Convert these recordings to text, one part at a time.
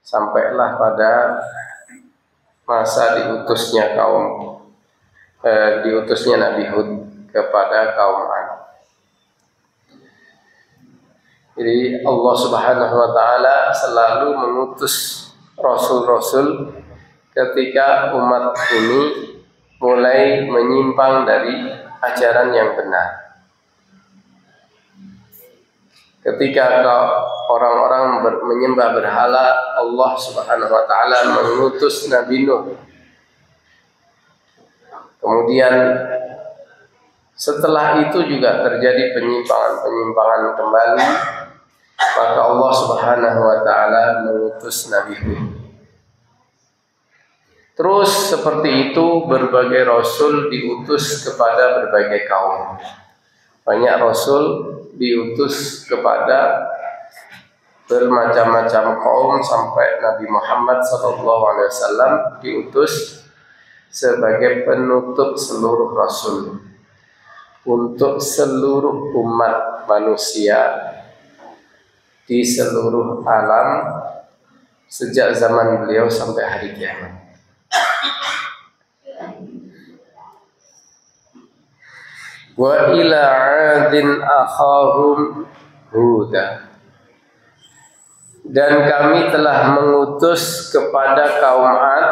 sampailah pada masa diutusnya Nabi Hud kepada kaum Ad. Jadi Allah Subhanahu wa taala selalu mengutus rasul-rasul ketika umat ini mulai menyimpang dari ajaran yang benar. Ketika orang-orang menyembah berhala, Allah Subhanahu wa taala mengutus Nabi Nuh. Kemudian setelah itu juga terjadi penyimpangan kembali, maka Allah Subhanahu wa taala mengutus Nabi Hud. Terus seperti itu berbagai rasul diutus kepada berbagai kaum. Banyak rasul diutus kepada bermacam-macam kaum sampai Nabi Muhammad SAW diutus sebagai penutup seluruh rasul untuk seluruh umat manusia di seluruh alam sejak zaman beliau sampai hari kiamat. Wa ila 'adin akhahum Huda. Dan kami telah mengutus kepada kaum Ad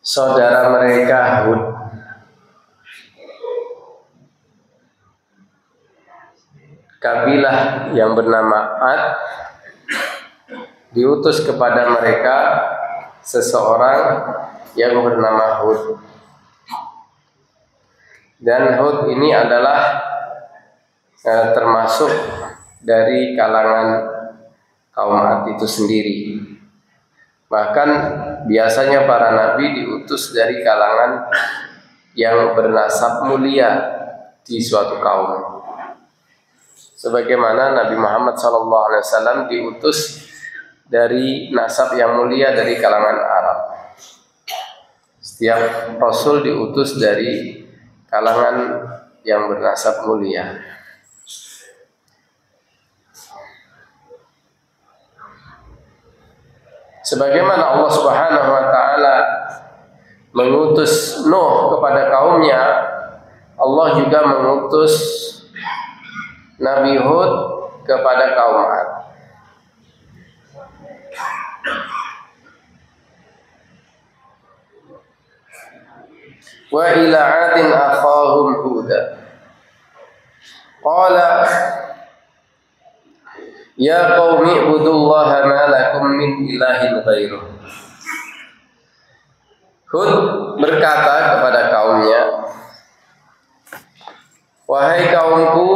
saudara mereka Hud. Kabilah yang bernama Ad diutus kepada mereka seseorang yang bernama Hud. Dan Hud ini adalah termasuk dari kalangan kaum Ad itu sendiri. Bahkan biasanya para nabi diutus dari kalangan yang bernasab mulia di suatu kaum. Sebagaimana Nabi Muhammad SAW diutus dari nasab yang mulia dari kalangan Arab. Setiap rasul diutus dari kalangan yang bernasab mulia. Sebagaimana Allah Subhanahu wa taala mengutus Nuh kepada kaumnya, Allah juga mengutus Nabi Hud kepada kaum Ad. Wa ila 'adin akhahum Huda. Qala ya qaumi ibudullaha ma lakum min ilahin ghairuh. Hud berkata kepada kaumnya, wahai kaumku,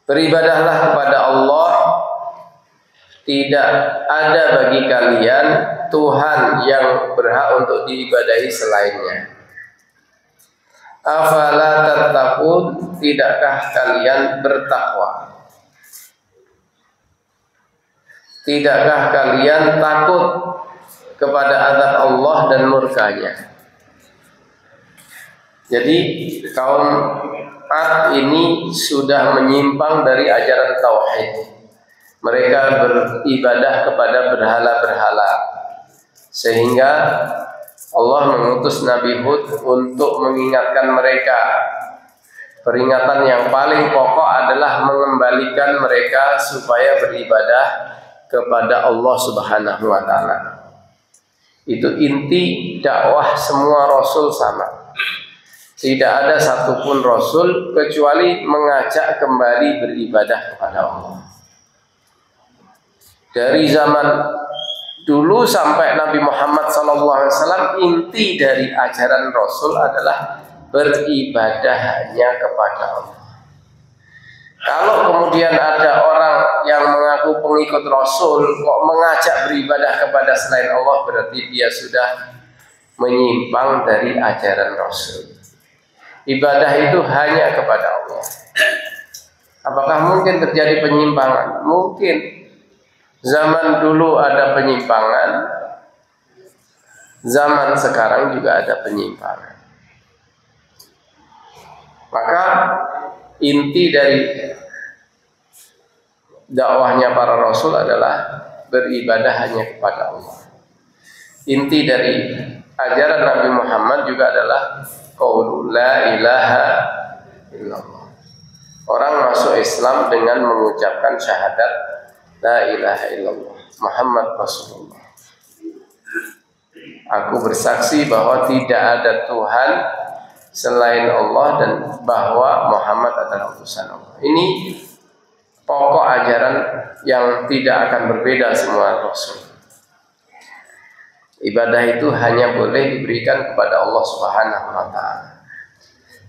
beribadahlah kepada Allah, tidak ada bagi kalian Tuhan yang berhak untuk diibadahi selainnya. Afala tattaqun, tidakkah kalian bertakwa? Tidakkah kalian takut kepada azab Allah dan murkanya? Jadi kaum Ad ini sudah menyimpang dari ajaran tauhid. Mereka beribadah kepada berhala-berhala, sehingga Allah mengutus Nabi Hud untuk mengingatkan mereka. Peringatan yang paling pokok adalah mengembalikan mereka supaya beribadah kepada Allah Subhanahu wa taala. Itu inti dakwah semua rasul sama. Tidak ada satupun rasul kecuali mengajak kembali beribadah kepada Allah. Dari zaman dulu sampai Nabi Muhammad SAW, inti dari ajaran Rasul adalah beribadah hanya kepada Allah. Kalau kemudian ada orang yang mengaku pengikut Rasul kok mengajak beribadah kepada selain Allah, berarti dia sudah menyimpang dari ajaran Rasul. Ibadah itu hanya kepada Allah. Apakah mungkin terjadi penyimpangan? Mungkin. Zaman dulu ada penyimpangan, zaman sekarang juga ada penyimpangan. Maka inti dari dakwahnya para rasul adalah beribadah hanya kepada Allah. Inti dari ajaran Nabi Muhammad juga adalah qaulu la ilaha illallah. Orang masuk Islam dengan mengucapkan syahadat la ilaha illallah Muhammad Rasulullah. Aku bersaksi bahwa tidak ada Tuhan selain Allah dan bahwa Muhammad adalah utusan Allah. Ini pokok ajaran yang tidak akan berbeda semua Rasul. Ibadah itu hanya boleh diberikan kepada Allah Subhanahu wa ta'ala.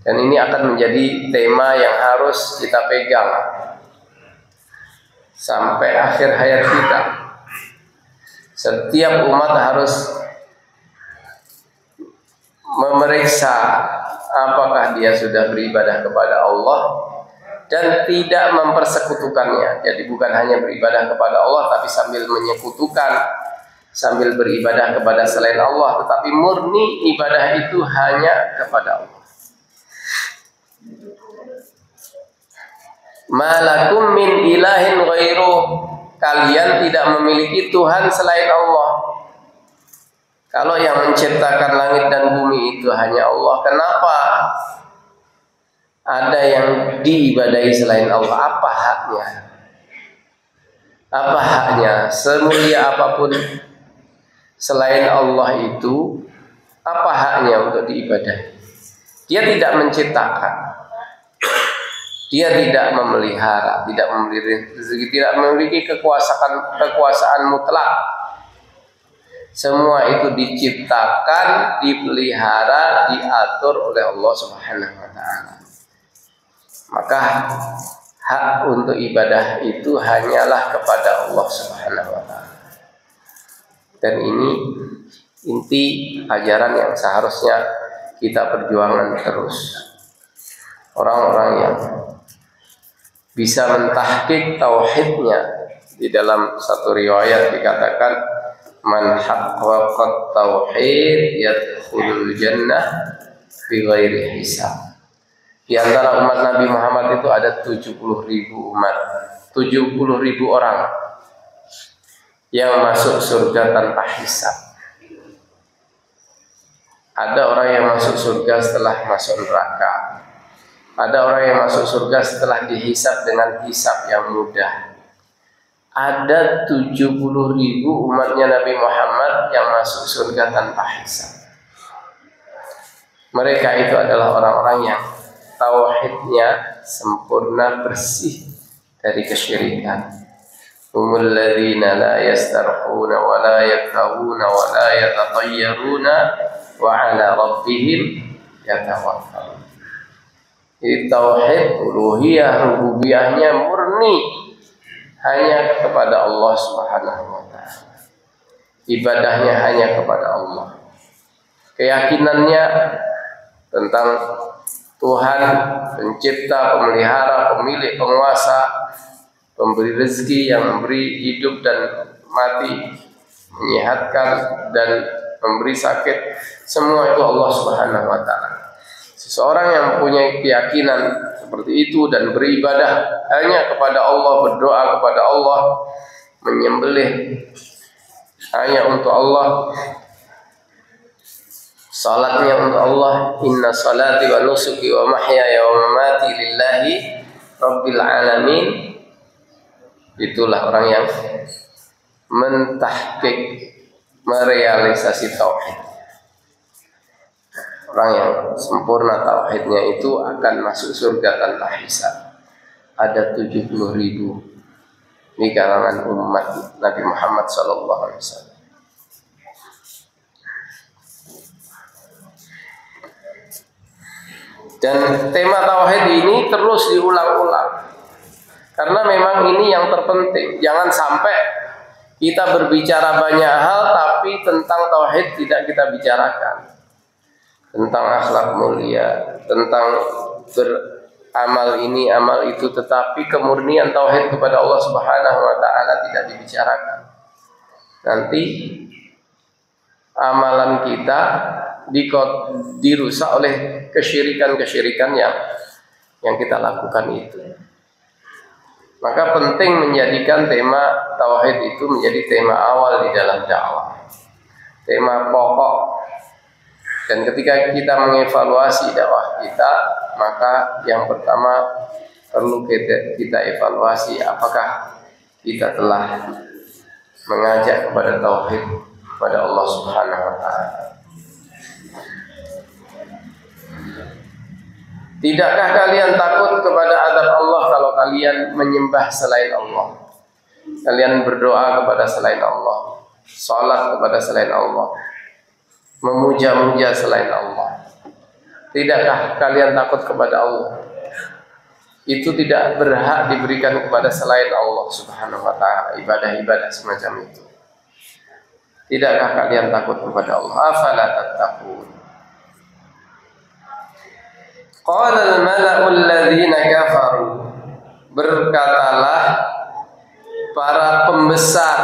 Dan ini akan menjadi tema yang harus kita pegang sampai akhir hayat kita. Setiap umat harus memeriksa apakah dia sudah beribadah kepada Allah dan tidak mempersekutukannya. Jadi bukan hanya beribadah kepada Allah tapi sambil menyekutukan, sambil beribadah kepada selain Allah, tetapi murni ibadah itu hanya kepada Allah. Malakum min ilahin ghairuh, kalian tidak memiliki Tuhan selain Allah. Kalau yang menciptakan langit dan bumi itu hanya Allah, kenapa ada yang diibadahi selain Allah? Apa haknya? Apa haknya? Semulia apapun selain Allah itu, apa haknya untuk diibadahi? Dia tidak menciptakan, dia tidak memelihara, tidak memberi rezeki, tidak memiliki kekuasaan mutlak. Semua itu diciptakan, dipelihara, diatur oleh Allah Subhanahu wa ta'ala. Maka hak untuk ibadah itu hanyalah kepada Allah Subhanahu wa ta'ala. Dan ini inti ajaran yang seharusnya kita perjuangkan terus. Orang-orang yang bisa mentahqiq tauhidnya, di dalam satu riwayat dikatakan man haqqaqat tauhid yadkhulul jannah bighairi hisab. Di antara umat Nabi Muhammad itu ada 70.000 umat, 70.000 orang yang masuk surga tanpa hisab. Ada orang yang masuk surga setelah masuk neraka. Ada orang yang masuk surga setelah dihisab dengan hisab yang mudah. Ada 70.000 umatnya Nabi Muhammad yang masuk surga tanpa hisab. Mereka itu adalah orang-orang yang tauhidnya sempurna, bersih dari kesyirikan. Humul ladzina la yastarquna wa la yaktawuna wa la yatatayyaruna wa ala rabbihim yatawakkalun. Jadi tauhid uluhiyah rububiyahnya murni hanya kepada Allah Subhanahu wa ta'ala. Ibadahnya hanya kepada Allah. Keyakinannya tentang Tuhan pencipta, pemelihara, pemilik, penguasa, pemberi rezeki, yang memberi hidup dan mati, menyehatkan dan memberi sakit, semua itu Allah Subhanahu wa ta'ala. Seseorang yang mempunyai keyakinan seperti itu dan beribadah hanya kepada Allah, berdoa kepada Allah, menyembelih hanya untuk Allah, salatnya untuk Allah, inna salati wa nusuki wa mahyaya wa mamati lillahi rabbil alamin. Itulah orang yang mentahqiq, merealisasi tauhid. Orang yang sempurna tauhidnya itu akan masuk surga tanpa hisab. Ada 70.000 di kalangan umat Nabi Muhammad SAW. Dan tema tauhid ini terus diulang-ulang, karena memang ini yang terpenting. Jangan sampai kita berbicara banyak hal tapi tentang tauhid tidak kita bicarakan. Tentang akhlak mulia, tentang beramal ini, amal itu, tetapi kemurnian tauhid kepada Allah Subhanahu wa ta'ala tidak dibicarakan. Nanti amalan kita dirusak oleh kesyirikan-kesyirikan yang kita lakukan itu. Maka penting menjadikan tema tauhid itu menjadi tema awal di dalam dakwah, tema pokok. Dan ketika kita mengevaluasi dakwah kita, maka yang pertama perlu kita evaluasi apakah kita telah mengajak kepada tauhid kepada Allah Subhanahu wa taala. Tidakkah kalian takut kepada azab Allah kalau kalian menyembah selain Allah? Kalian berdoa kepada selain Allah, salat kepada selain Allah, memuja-muja selain Allah. Tidakkah kalian takut kepada Allah? Itu tidak berhak diberikan kepada selain Allah Subhanahu wa taala, ibadah-ibadah semacam itu. Tidakkah kalian takut kepada Allah? Afala tattaqun? Qala al-mala'u alladhina kafaru, berkatalah para pembesar,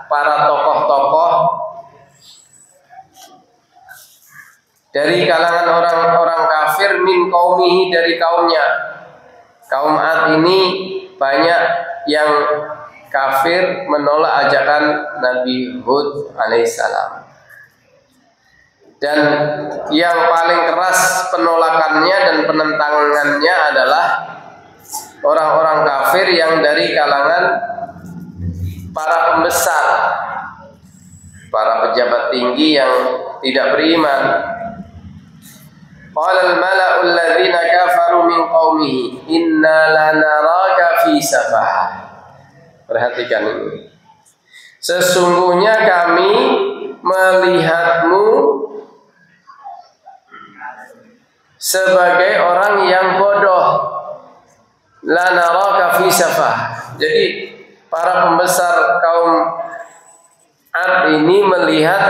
para tokoh-tokoh dari kalangan orang-orang kafir, min qaumihi, dari kaumnya. Kaum Ad ini banyak yang kafir, menolak ajakan Nabi Hud alaihissalam. Dan yang paling keras penolakannya dan penentangannya adalah orang-orang kafir yang dari kalangan para pembesar, para pejabat tinggi yang tidak beriman. Qala al-mala'u alladhina kafaru min qaumihi inna lanaraka fi safahah. Perhatikan ini. Sesungguhnya kami melihatmu sebagai orang yang bodoh. Lanaraka fi safahah. Jadi para pembesar kaum Ad ini melihat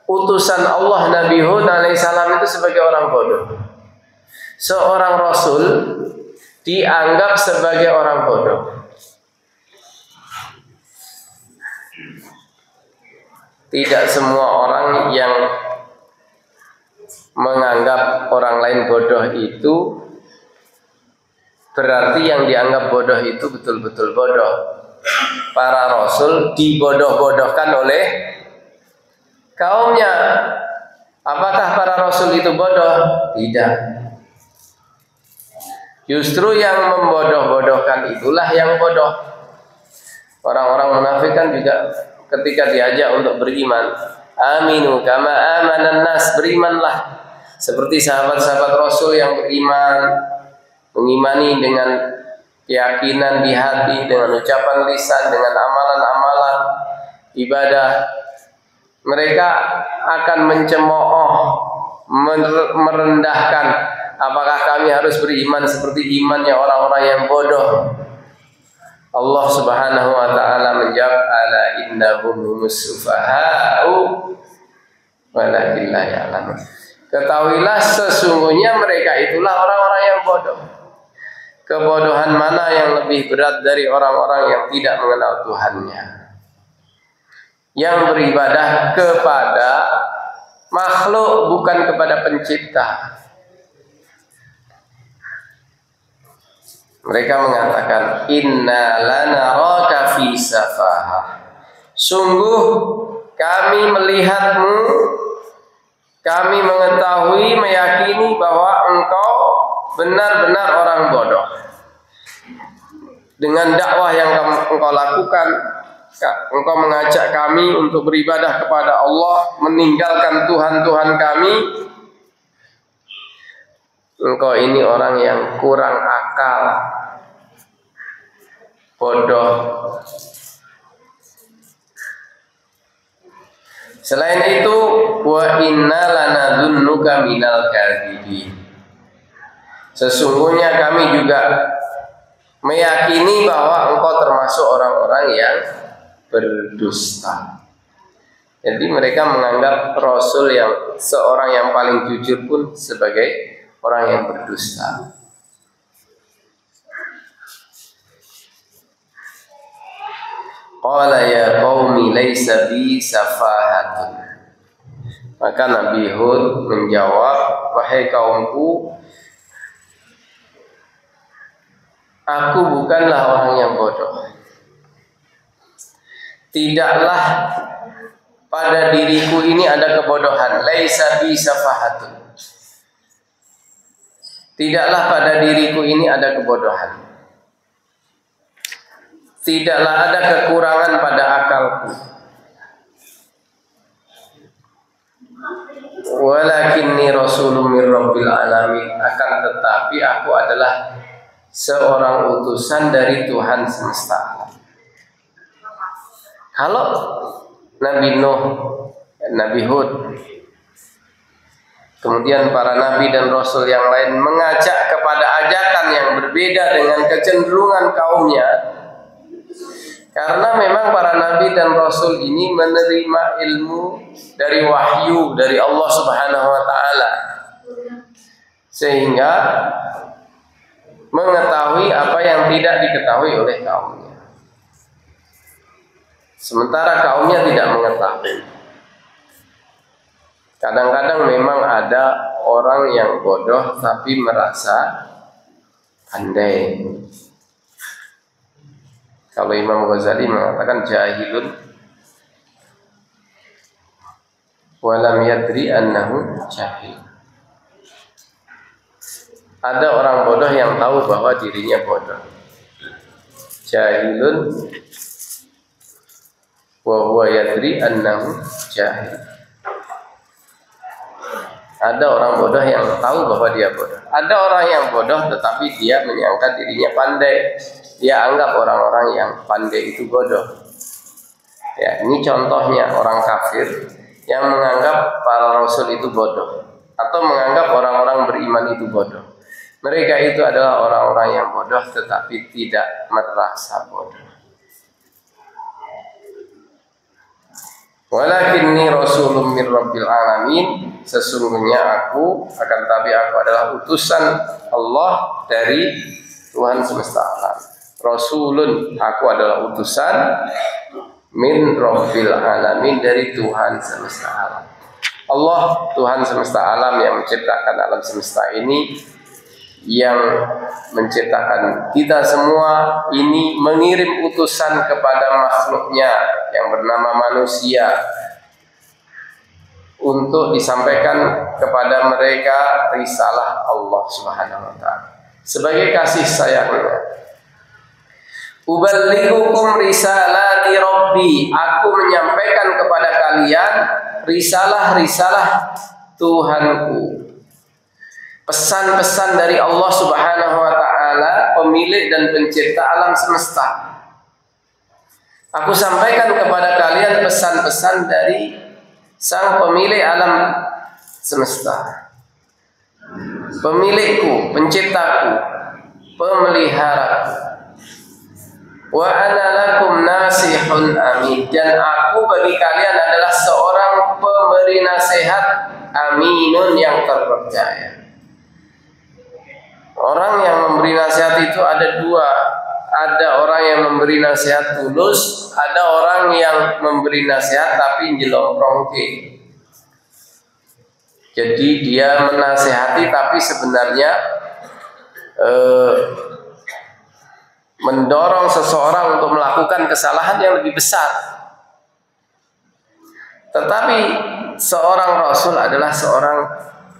utusan Allah Nabi Hud alaihissalam itu sebagai orang bodoh. Seorang rasul dianggap sebagai orang bodoh. Tidak semua orang yang menganggap orang lain bodoh itu berarti yang dianggap bodoh itu betul-betul bodoh. Para rasul dibodoh-bodohkan oleh kaumnya. Apakah para rasul itu bodoh? Tidak. Justru yang membodoh-bodohkan itulah yang bodoh. Orang-orang munafik kan juga ketika diajak untuk beriman, aminu kama amanan nas, berimanlah seperti sahabat-sahabat Rasul yang beriman, mengimani dengan keyakinan di hati, dengan ucapan lisan, dengan amalan-amalan ibadah. Mereka akan mencemooh, merendahkan. Apakah kami harus beriman seperti imannya orang-orang yang bodoh? Allah Subhanahu wa taala menjawab, ala innahum humus sufaha'u walakin la ya'lamun. Ketahuilah sesungguhnya mereka itulah orang-orang yang bodoh. Kebodohan mana yang lebih berat dari orang-orang yang tidak mengenal Tuhannya, yang beribadah kepada makhluk bukan kepada pencipta. Mereka mengatakan, inna lanaraka fi safahah. Sungguh kami melihatmu, kami mengetahui, meyakini bahwa engkau benar-benar orang bodoh. Dengan dakwah yang engkau lakukan, engkau mengajak kami untuk beribadah kepada Allah, meninggalkan Tuhan-Tuhan kami. Engkau ini orang yang kurang akal, bodoh. Selain itu, wa inna lanadhunnuka minal kadhibin. Sesungguhnya kami juga meyakini bahwa engkau termasuk orang-orang yang berdusta. Jadi mereka menganggap Rasul yang seorang yang paling jujur pun sebagai orang yang berdusta. Qala ya qaumi laisa bi safahatun. Maka Nabi Hud menjawab, wahai kaumku, Aku bukanlah orang yang bodoh. Tidaklah pada diriku ini ada kebodohan. Laisa bi safahatun. Tidaklah pada diriku ini ada kebodohan. Tidaklah ada kekurangan pada akalku. Walakinni rasulun min rabbil alamin. Akan tetapi aku adalah seorang utusan dari Tuhan semesta alam. Kalau Nabi Nuh, Nabi Hud, kemudian para nabi dan rasul yang lain mengajak kepada ajakan yang berbeda dengan kecenderungan kaumnya, karena memang para nabi dan rasul ini menerima ilmu dari wahyu dari Allah Subhanahu wa taala, sehingga mengetahui apa yang tidak diketahui oleh kaumnya. Sementara kaumnya tidak mengetahui. Kadang-kadang memang ada orang yang bodoh tapi merasa pandai. Kalau Imam Ghazali mengatakan jahilun walam yadri annahu jahil. Ada orang bodoh yang tahu bahwa dirinya bodoh. Jahilun wa huwa yadri annahu jahil. Ada orang bodoh yang tahu bahwa dia bodoh. Ada orang yang bodoh tetapi dia menyangka dirinya pandai. Dia anggap orang-orang yang pandai itu bodoh. Ya, ini contohnya orang kafir yang menganggap para rasul itu bodoh atau menganggap orang-orang beriman itu bodoh. Mereka itu adalah orang-orang yang bodoh tetapi tidak merasa bodoh. Walakinni rasulun min rabbil alamin. Sesungguhnya aku, akan tapi aku adalah utusan Allah dari Tuhan semesta alam. Rasulun, aku adalah utusan min rabbil alamin, dari Tuhan semesta alam. Allah, Tuhan semesta alam yang menciptakan alam semesta ini, yang menciptakan kita semua ini, mengirim utusan kepada makhluknya yang bernama manusia untuk disampaikan kepada mereka risalah Allah Subhanahu wa taala sebagai kasih sayangnya. Uballighukum risalati rabbi, aku menyampaikan kepada kalian risalah-risalah Tuhanku, pesan-pesan dari Allah Subhanahu wa taala, pemilik dan pencipta alam semesta. Aku sampaikan kepada kalian pesan-pesan dari Sang pemilik alam semesta, pemilikku, penciptaku, pemeliharaku. Wa ana lakum nasihun amin, dan aku bagi kalian adalah seorang pemberi nasihat aminun, yang terpercaya. Orang yang memberi nasihat itu ada dua. Ada orang yang memberi nasihat tulus, ada orang yang memberi nasihat tapi jelongkrongke. Jadi dia menasihati tapi sebenarnya mendorong seseorang untuk melakukan kesalahan yang lebih besar. Tetapi seorang rasul adalah seorang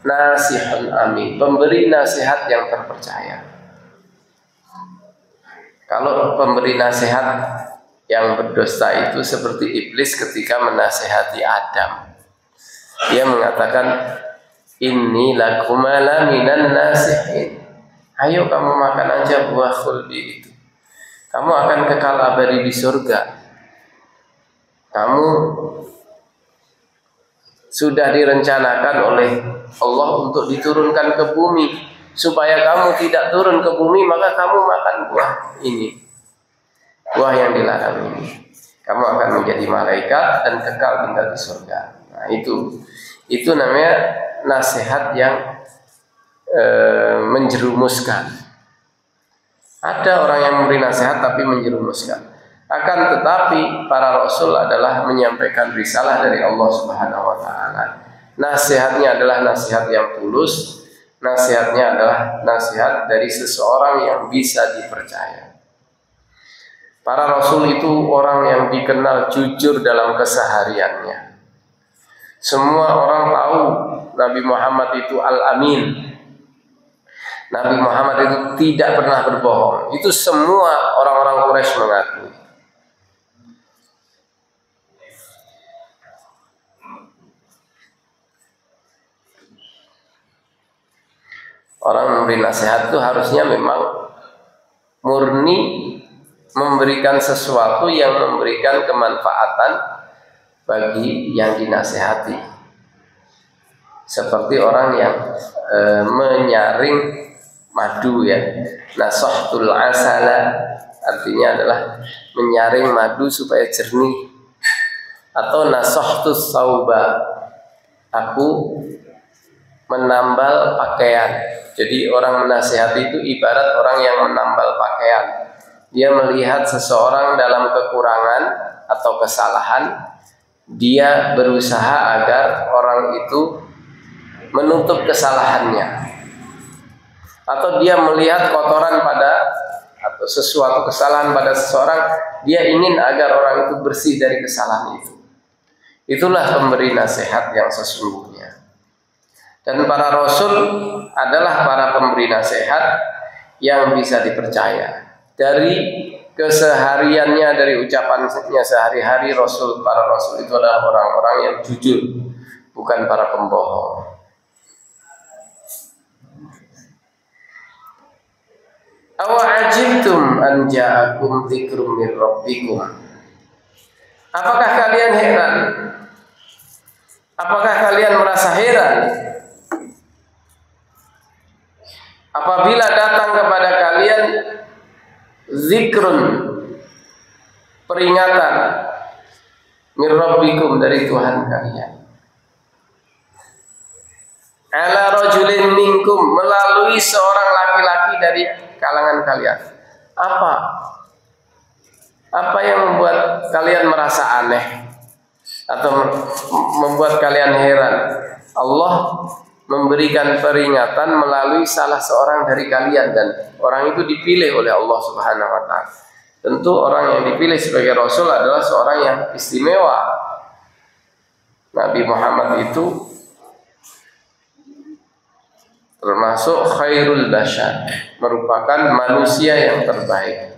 nasihun amin, pemberi nasihat yang terpercaya. Kalau pemberi nasihat yang berdosa itu seperti iblis ketika menasihati Adam. Dia mengatakan, inni lakumala minan nasihin. Ayo kamu makan aja buah khuldi itu. Kamu akan kekal abadi di surga. Kamu sudah direncanakan oleh Allah untuk diturunkan ke bumi. Supaya kamu tidak turun ke bumi, maka kamu makan buah ini, buah yang dilarang ini. Kamu akan menjadi malaikat dan kekal tinggal di surga. Nah, itu namanya nasihat yang menjerumuskan. Ada orang yang memberi nasihat tapi menjerumuskan. Akan tetapi para rasul adalah menyampaikan risalah dari Allah Subhanahu wa taala. Nasihatnya adalah nasihat yang tulus, nasihatnya adalah nasihat dari seseorang yang bisa dipercaya. Para rasul itu orang yang dikenal jujur dalam kesehariannya. Semua orang tahu Nabi Muhammad itu Al-Amin. Nabi Muhammad itu tidak pernah berbohong. Itu semua orang-orang Quraisy mengakui. Orang memberi nasihat itu harusnya memang murni memberikan sesuatu yang memberikan kemanfaatan bagi yang dinasihati. Seperti orang yang menyaring madu ya. Nasahtul asala artinya adalah menyaring madu supaya jernih. Atau nasahtus sauba, aku menambal pakaian. Jadi orang menasihati itu ibarat orang yang menambal pakaian. Dia melihat seseorang dalam kekurangan atau kesalahan, dia berusaha agar orang itu menutup kesalahannya. Atau dia melihat kotoran pada atau sesuatu kesalahan pada seseorang, dia ingin agar orang itu bersih dari kesalahan itu. Itulah pemberi nasihat yang sesungguhnya. Dan para rasul adalah para pemberi nasihat yang bisa dipercaya. Dari kesehariannya, dari ucapannya sehari-hari, para rasul itu adalah orang-orang yang jujur, bukan para pembohong. Awa'ajibtum an ja'akum dzikrum min rabbikum. Apakah kalian heran? Apakah kalian merasa heran apabila datang kepada kalian zikrun, peringatan min rabbikum, dari Tuhan kalian, ala rajulin minkum, melalui seorang laki-laki dari kalangan kalian. Apa yang membuat kalian merasa aneh atau membuat kalian heran? Allah memberikan peringatan melalui salah seorang dari kalian, dan orang itu dipilih oleh Allah Subhanahu wa taala. Tentu orang yang dipilih sebagai rasul adalah seorang yang istimewa. Nabi Muhammad itu termasuk khairul bashar, merupakan manusia yang terbaik.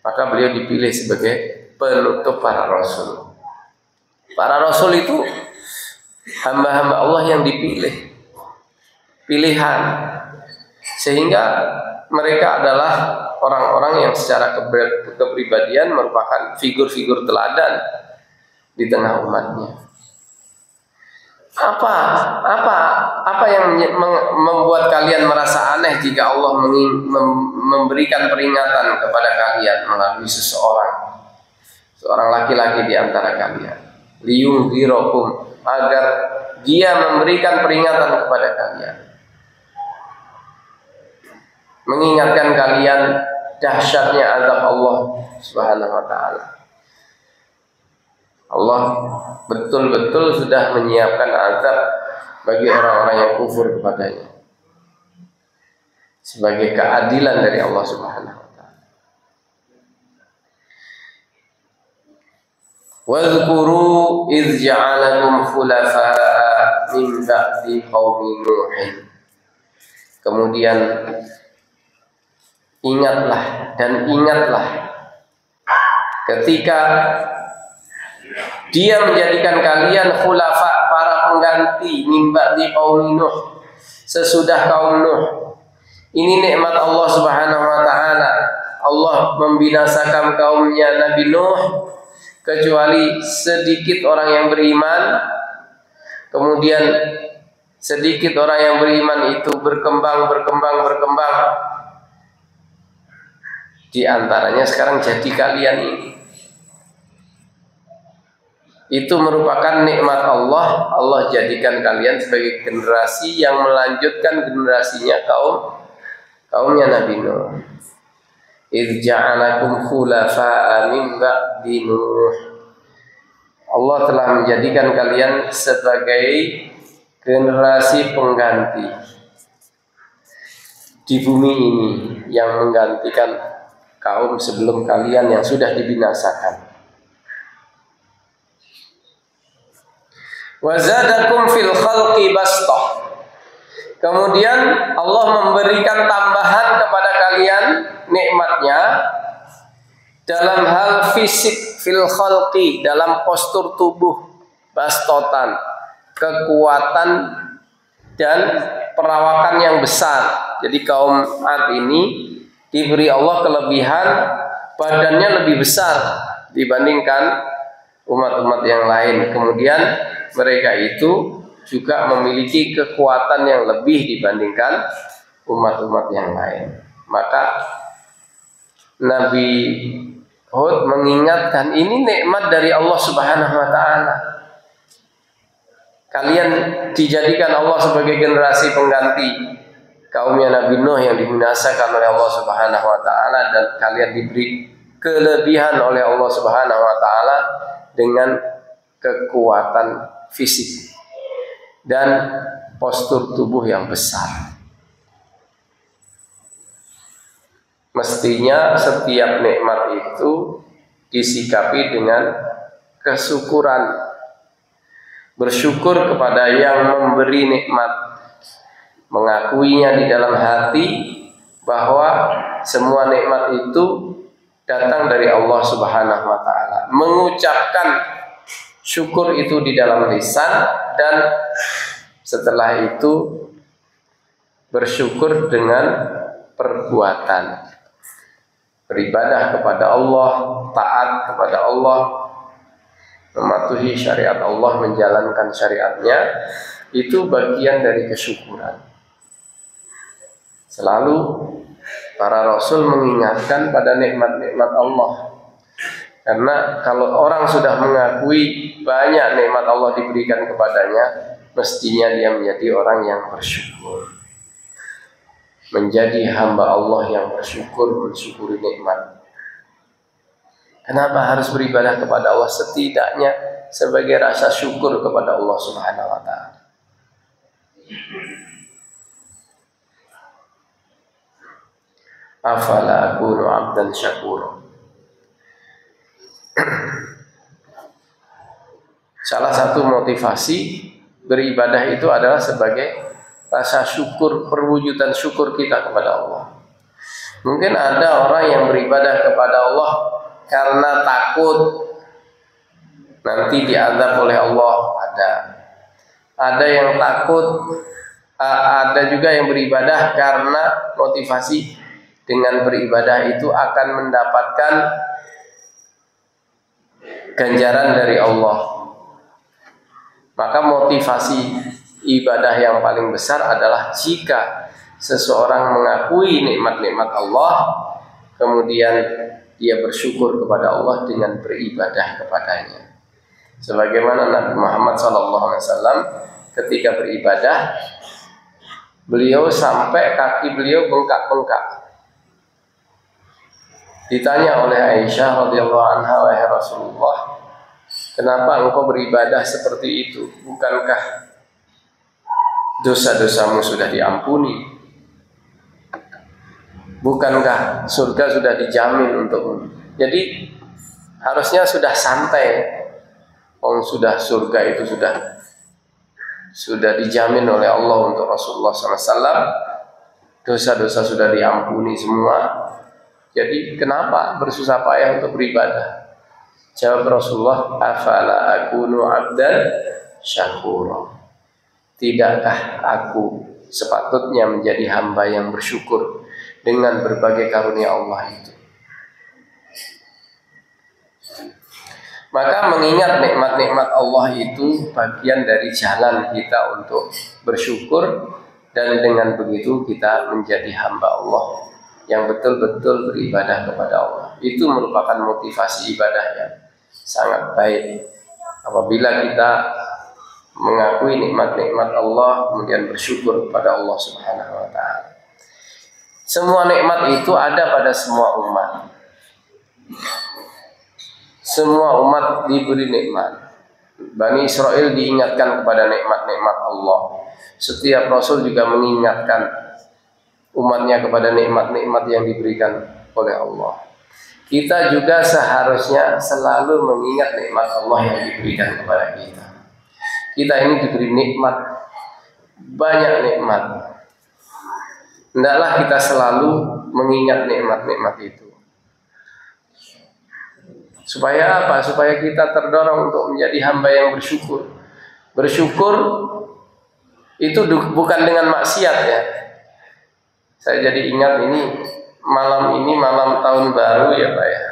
Maka beliau dipilih sebagai penutup para rasul. Para rasul itu hamba-hamba Allah yang dipilih, pilihan, sehingga mereka adalah orang-orang yang secara kepribadian merupakan figur-figur teladan di tengah umatnya. Apa yang membuat kalian merasa aneh jika Allah memberikan peringatan kepada kalian melalui seorang laki-laki di antara kalian? Liyunzirakum, agar dia memberikan peringatan kepada kalian, mengingatkan kalian dahsyatnya azab Allah Subhanahu wa taala. Allah betul-betul sudah menyiapkan azab bagi orang-orang yang kufur kepadanya sebagai keadilan dari Allah Subhanahu wa taala. Wadhkuru idz ja'alakum khulafa'a min ba'di qaumi Nuh. Kemudian ingatlah ketika Dia menjadikan kalian khulafa, para pengganti, min ba'di qaumi Nuh, sesudah kaum Nuh. Ini nikmat Allah Subhanahu wa taala. Allah membinasakan kaumnya Nabi Nuh, kecuali sedikit orang yang beriman. Kemudian sedikit orang yang beriman itu berkembang. Di antaranya sekarang jadi kalian ini. Itu merupakan nikmat Allah. Allah jadikan kalian sebagai generasi yang melanjutkan generasinya kaumnya Nabi Nuh. Idz ja'alakum khulafa'a min ba'di Nuh. Allah telah menjadikan kalian sebagai generasi pengganti di bumi ini yang menggantikan kaum sebelum kalian yang sudah dibinasakan. Wa zadakum fil khalqi bastah. Kemudian Allah memberikan tambahan kepada kalian nikmatnya dalam hal fisik, fil khalqi, dalam postur tubuh, bastotan, kekuatan dan perawakan yang besar. Jadi kaum Ad ini diberi Allah kelebihan, badannya lebih besar dibandingkan umat-umat yang lain. Kemudian mereka itu juga memiliki kekuatan yang lebih dibandingkan umat-umat yang lain. Maka Nabi Hud mengingatkan, ini nikmat dari Allah Subhanahu wa taala. Kalian dijadikan Allah sebagai generasi pengganti kaumnya Nabi Nuh yang dibinasakan oleh Allah Subhanahu wa taala, dan kalian diberi kelebihan oleh Allah Subhanahu wa taala dengan kekuatan fisik dan postur tubuh yang besar. Mestinya setiap nikmat itu disikapi dengan kesyukuran. Bersyukur kepada yang memberi nikmat, mengakuinya di dalam hati bahwa semua nikmat itu datang dari Allah Subhanahu wa taala. Mengucapkan syukur itu di dalam lisan, dan setelah itu bersyukur dengan perbuatan. Beribadah kepada Allah, taat kepada Allah, mematuhi syariat Allah, menjalankan syariatnya, itu bagian dari kesyukuran. Selalu para Rasul mengingatkan pada nikmat-nikmat Allah. Karena kalau orang sudah mengakui banyak nikmat Allah diberikan kepadanya, mestinya dia menjadi orang yang bersyukur. Menjadi hamba Allah yang bersyukur, mensyukuri nikmat. Kenapa harus beribadah kepada Allah? Setidaknya sebagai rasa syukur kepada Allah Subhanahu wa taala. Afala akunu 'abdan syakura. Salah satu motivasi beribadah itu adalah sebagai rasa syukur, perwujudan syukur kita kepada Allah. Mungkin ada orang yang beribadah kepada Allah karena takut nanti diazab oleh Allah. Ada yang takut, ada juga yang beribadah karena motivasi dengan beribadah itu akan mendapatkan ganjaran dari Allah. Maka motivasi ibadah yang paling besar adalah jika seseorang mengakui nikmat-nikmat Allah, kemudian dia bersyukur kepada Allah dengan beribadah kepadanya. Sebagaimana Nabi Muhammad SAW ketika beribadah, beliau sampai kaki beliau bengkak-bengkak. Ditanya oleh Aisyah radhiyallahu anha, wahai Rasulullah, kenapa engkau beribadah seperti itu? Bukankah dosa-dosamu sudah diampuni? Bukankah surga sudah dijamin untukmu? Jadi harusnya sudah santai. Sudah surga itu sudah dijamin oleh Allah untuk Rasulullah SAW. Dosa-dosa sudah diampuni semua. Jadi kenapa bersusah payah untuk beribadah? Jawab Rasulullah, afala akunu 'abdan syakura. Tidakkah aku sepatutnya menjadi hamba yang bersyukur dengan berbagai karunia Allah itu? Maka mengingat nikmat-nikmat Allah itu bagian dari jalan kita untuk bersyukur, dan dengan begitu kita menjadi hamba Allah yang betul-betul beribadah kepada Allah. Itu merupakan motivasi ibadah yang sangat baik. Apabila kita mengakui nikmat-nikmat Allah, kemudian bersyukur kepada Allah Subhanahu wa taala. Semua nikmat itu ada pada semua umat. Semua umat diberi nikmat. Bani Israel diingatkan kepada nikmat-nikmat Allah. Setiap Rasul juga mengingatkan umatnya kepada nikmat-nikmat yang diberikan oleh Allah. Kita juga seharusnya selalu mengingat nikmat Allah yang diberikan kepada kita. Kita ini diberi nikmat, banyak nikmat. Hendaklah kita selalu mengingat nikmat-nikmat itu. Supaya apa? Supaya kita terdorong untuk menjadi hamba yang bersyukur. Bersyukur itu bukan dengan maksiat ya. Saya jadi ingat ini malam tahun baru ya Pak ya.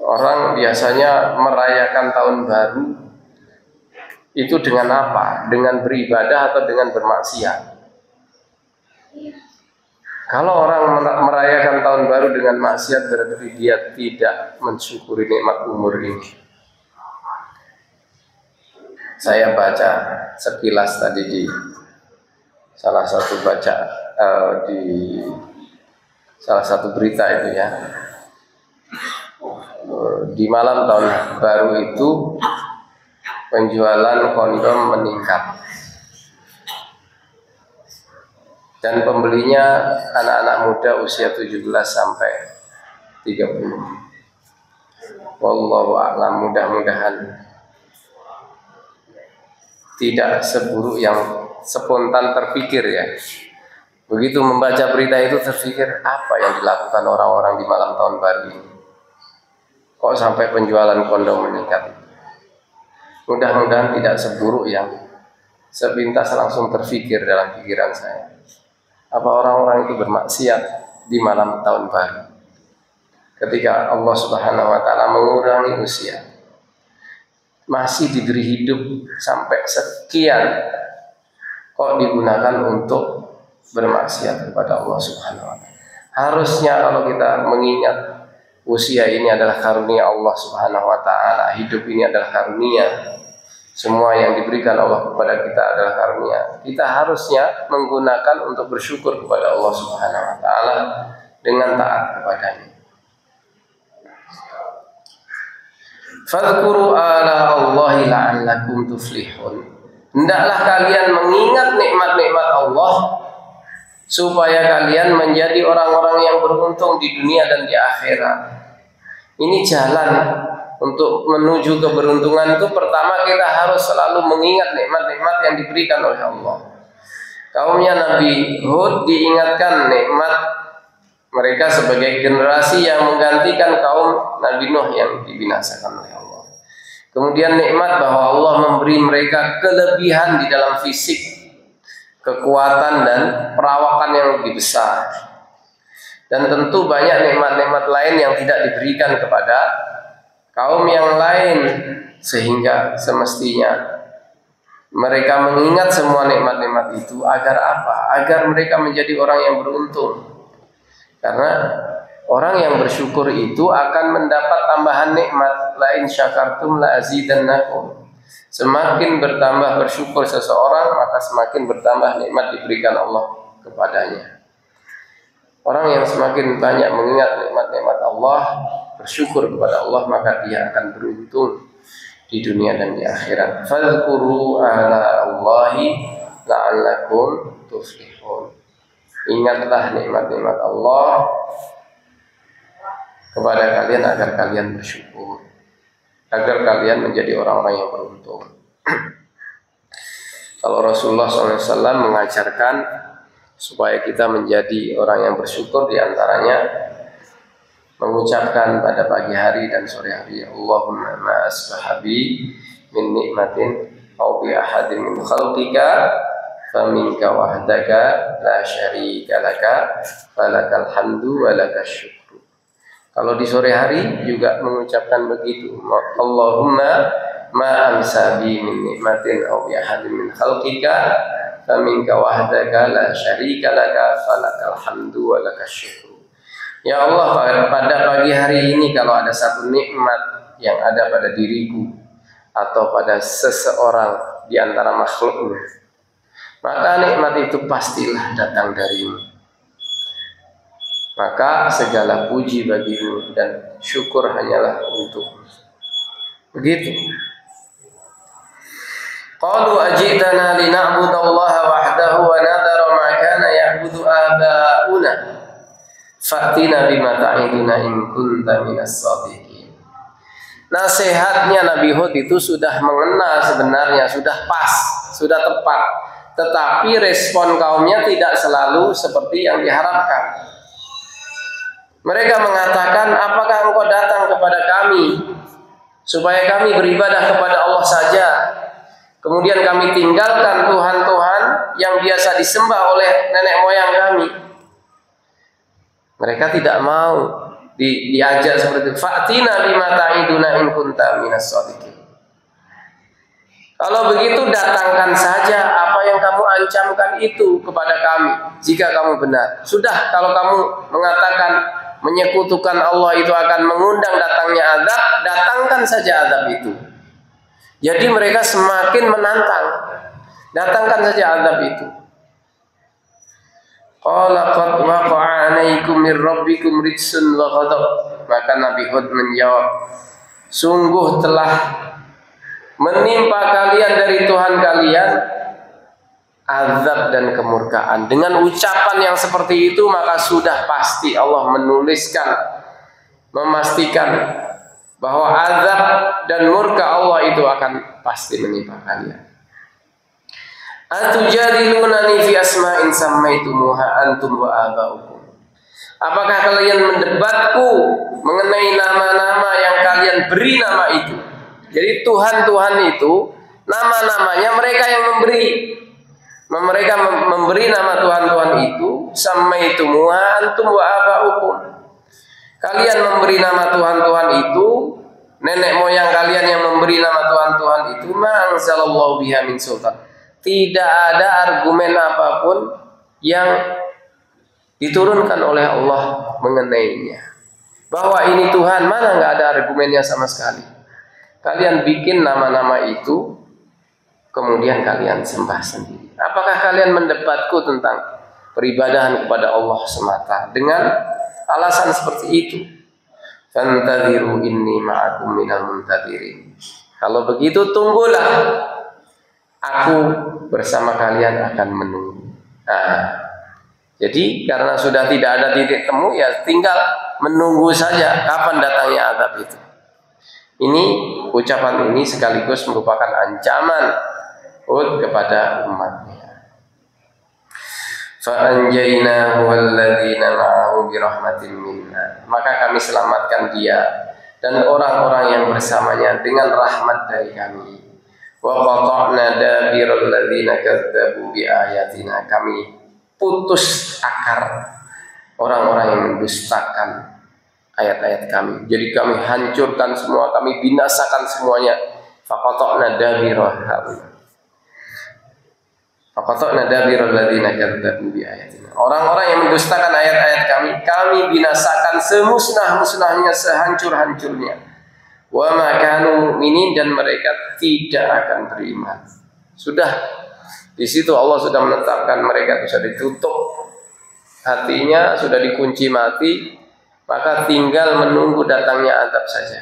Orang biasanya merayakan tahun baru itu dengan apa? Dengan beribadah atau dengan bermaksiat? Kalau orang merayakan tahun baru dengan maksiat, berarti dia tidak mensyukuri nikmat umur ini. Saya baca sekilas tadi di salah satu di salah satu berita itu ya. Di malam tahun baru itu penjualan kondom meningkat. Dan pembelinya anak-anak muda usia 17 sampai 30. Wallahu a'lam, mudah-mudahan tidak seburuk yang spontan terpikir ya. Begitu membaca berita itu terpikir apa yang dilakukan orang-orang di malam tahun baru ini. Kok sampai penjualan kondom meningkat? Mudah-mudahan tidak seburuk yang sepintas langsung terpikir dalam pikiran saya. Apa orang-orang itu bermaksiat di malam tahun baru? Ketika Allah Subhanahu wa taala mengurangi usia, masih diberi hidup sampai sekian, kok digunakan untuk bermaksiat kepada Allah Subhanahu wa taala? Harusnya kalau kita mengingat usia ini adalah karunia Allah Subhanahu wa taala, hidup ini adalah karunia. Semua yang diberikan Allah kepada kita adalah karunia. Kita harusnya menggunakan untuk bersyukur kepada Allah Subhanahu wa taala dengan taat kepadanya. Fadhkuru ala Allahi la'allakum tuflihun. Hendaklah kalian mengingat nikmat-nikmat Allah supaya kalian menjadi orang-orang yang beruntung di dunia dan di akhirat. Ini jalan untuk menuju keberuntungan itu. Pertama kita harus selalu mengingat nikmat-nikmat yang diberikan oleh Allah. Kaumnya Nabi Hud diingatkan nikmat mereka sebagai generasi yang menggantikan kaum Nabi Nuh yang dibinasakan oleh Allah. Kemudian nikmat bahwa Allah memberi mereka kelebihan di dalam fisik, kekuatan dan perawakan yang lebih besar. Dan tentu banyak nikmat-nikmat lain yang tidak diberikan kepada kaum yang lain, sehingga semestinya mereka mengingat semua nikmat-nikmat itu agar apa? Agar mereka menjadi orang yang beruntung. Karena orang yang bersyukur itu akan mendapat tambahan nikmat. La in syakartum la azidannakum. Semakin bertambah bersyukur seseorang, maka semakin bertambah nikmat diberikan Allah kepadanya. Orang yang semakin banyak mengingat nikmat-nikmat Allah, bersyukur kepada Allah, maka dia akan beruntung di dunia dan di akhirat. Fadhkuru ala Allahi la'allakum tuflihun. Ingatlah nikmat-nikmat Allah kepada kalian agar kalian bersyukur, agar kalian menjadi orang-orang yang beruntung. Kalau Rasulullah SAW mengajarkan supaya kita menjadi orang yang bersyukur, diantaranya mengucapkan pada pagi hari dan sore hari, Allahumma ma asbahabi min nikmatin aw bi ahadin min khalqika faminka wahdaka la syarika laka falakal hamdu wa lakas syukru. Kalau di sore hari juga mengucapkan begitu, Allahumma ma amsabi min nikmatin aw bi ahadin min khalqika faminka wahdaka la syarika laka falakal hamdu wa lakas syukru. Ya Allah, pada pagi hari ini kalau ada satu nikmat yang ada pada diriku atau pada seseorang di antara makhlukmu, maka nikmat itu pastilah datang darimu. Maka segala puji bagimu dan syukur hanyalah untukmu. Begitu. Qalu ajitana lina'budallaha wahdahu wa nadhara ma kana abauna fa'tina bima ta'iduna in kunta minas shadiqin. Nasihatnya Nabi Hud itu sudah mengena sebenarnya, sudah pas, sudah tepat. Tetapi respon kaumnya tidak selalu seperti yang diharapkan. Mereka mengatakan, apakah engkau datang kepada kami supaya kami beribadah kepada Allah saja, kemudian kami tinggalkan Tuhan-Tuhan yang biasa disembah oleh nenek moyang kami? Mereka tidak mau diajak seperti itu. Fa'tina bima ta'iduna in kunta minas shadiqin. Kalau begitu datangkan saja apa yang kamu ancamkan itu kepada kami jika kamu benar. Sudah, kalau kamu mengatakan menyekutukan Allah itu akan mengundang datangnya azab, datangkan saja azab itu. Jadi mereka semakin menantang. Datangkan saja azab itu. Qala qad waqa'a 'alaikum mir rabbikum rijsun wa ghadab. Maka Nabi Hud menjawab, sungguh telah menimpa kalian dari Tuhan kalian azab dan kemurkaan. Dengan ucapan yang seperti itu maka sudah pasti Allah menuliskan, memastikan bahwa azab dan murka Allah itu akan pasti menimpa kalian. Atujadilunani fi asma'in sammaitumuha antum wa aba'ukum. Apakah kalian mendebatku mengenai nama-nama yang kalian beri nama itu? Jadi Tuhan-Tuhan itu nama-namanya mereka yang memberi. Mereka memberi nama Tuhan-Tuhan itu sammaitumuha antum wa aba'ukum. Kalian memberi nama Tuhan-Tuhan itu, nenek moyang kalian yang memberi nama Tuhan-Tuhan itu, ma anzalallahu biha min sultan. Tidak ada argumen apapun yang diturunkan oleh Allah mengenainya. Bahwa ini Tuhan, mana nggak ada argumennya sama sekali. Kalian bikin nama-nama itu, kemudian kalian sembah sendiri. Apakah kalian mendebatku tentang peribadahan kepada Allah semata dengan alasan seperti itu? Fantadhiru inni ma'akum minal muntadhirin. Kalau begitu tunggulah, aku bersama kalian akan menunggu. Nah, jadi karena sudah tidak ada titik temu, ya tinggal menunggu saja kapan datangnya azab itu. Ini ucapan ini sekaligus merupakan ancaman Hud kepada umatnya. Fa'anjaynahu walladzina ma'ahu birahmatin minna. Maka kami selamatkan dia dan orang-orang yang bersamanya dengan rahmat dari kami. Wa qata'na dabiral ladzina kadzdzabu bi ayatina. Kami putus akar orang-orang yang mendustakan ayat-ayat kami. Jadi kami hancurkan semua, kami binasakan semuanya. Faqata'na dabiral haula. Faqata'na dabiral ladzina kadzdzabu bi ayatina. Orang-orang yang mendustakan ayat-ayat kami, kami binasakan semusnah-musnahnya, sehancur-hancurnya. Wa ma kanu mu'minin, dan mereka tidak akan beriman. Sudah di situ Allah sudah menetapkan mereka sudah ditutup hatinya, sudah dikunci mati, maka tinggal menunggu datangnya azab saja.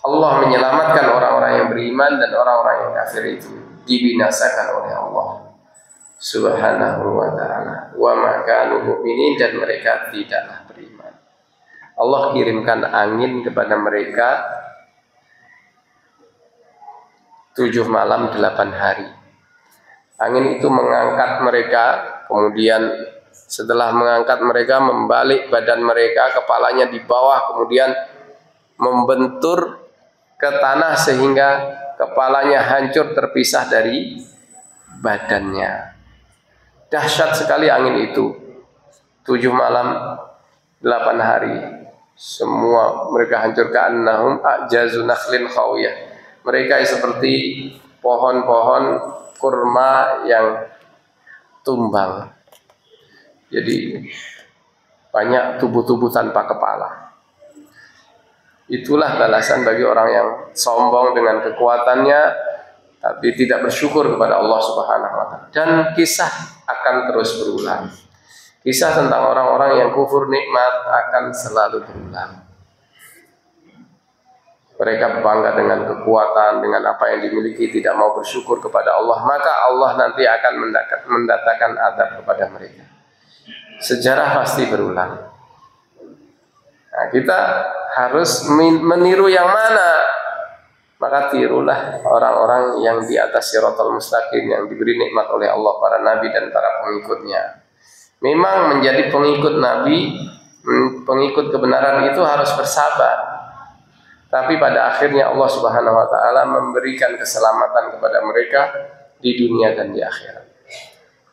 Allah menyelamatkan orang-orang yang beriman, dan orang-orang yang kafir itu dibinasakan oleh Allah Subhanahu wa ta'ala. Wa ma kanu mu'minin, dan mereka tidaklah beriman. Allah kirimkan angin kepada mereka 7 malam 8 hari. Angin itu mengangkat mereka, kemudian setelah mengangkat mereka, membalik badan mereka, kepalanya di bawah, kemudian membentur ke tanah sehingga kepalanya hancur terpisah dari badannya. Dahsyat sekali angin itu. 7 malam 8 hari. Semua mereka hancur, ka'annahum a'jazu nakhlin khawiyah. Mereka seperti pohon-pohon kurma yang tumbang. Jadi banyak tubuh-tubuh tanpa kepala. Itulah balasan bagi orang yang sombong dengan kekuatannya tapi tidak bersyukur kepada Allah Subhanahu wa ta'ala. Dan kisah akan terus berulang. Kisah tentang orang-orang yang kufur nikmat akan selalu berulang. mereka bangga dengan kekuatan, dengan apa yang dimiliki, tidak mau bersyukur kepada Allah, maka Allah nanti akan mendatangkan azab kepada mereka. Sejarah pasti berulang. Nah, kita harus meniru yang mana? Maka tirulah orang-orang yang di atas siratal mustaqim, yang diberi nikmat oleh Allah, para nabi dan para pengikutnya. Memang menjadi pengikut nabi, pengikut kebenaran itu harus bersabar. Tapi pada akhirnya Allah Subhanahu wa taala memberikan keselamatan kepada mereka di dunia dan di akhirat.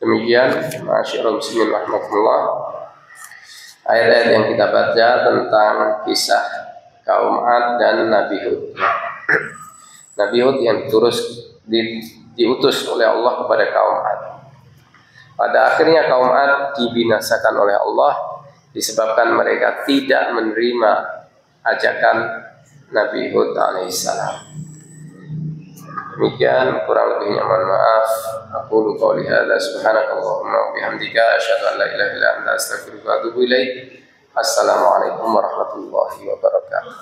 Demikian, ma'asyiral muslimin rahimakumullah, ayat-ayat yang kita baca tentang kisah kaum Ad dan Nabi Hud. Nabi Hud yang diutus oleh Allah kepada kaum Ad. Pada akhirnya kaum Ad dibinasakan oleh Allah disebabkan mereka tidak menerima ajakan Nabi Hud alaihissalam. Demikian, kurang lebihnya mohon maaf. Aku qouli hadza subhanakallahumma wa bihamdika asyhadu an la ilaha illa anta astaghfiruka wa atubu ilaik. Assalamualaikum warahmatullahi wabarakatuh.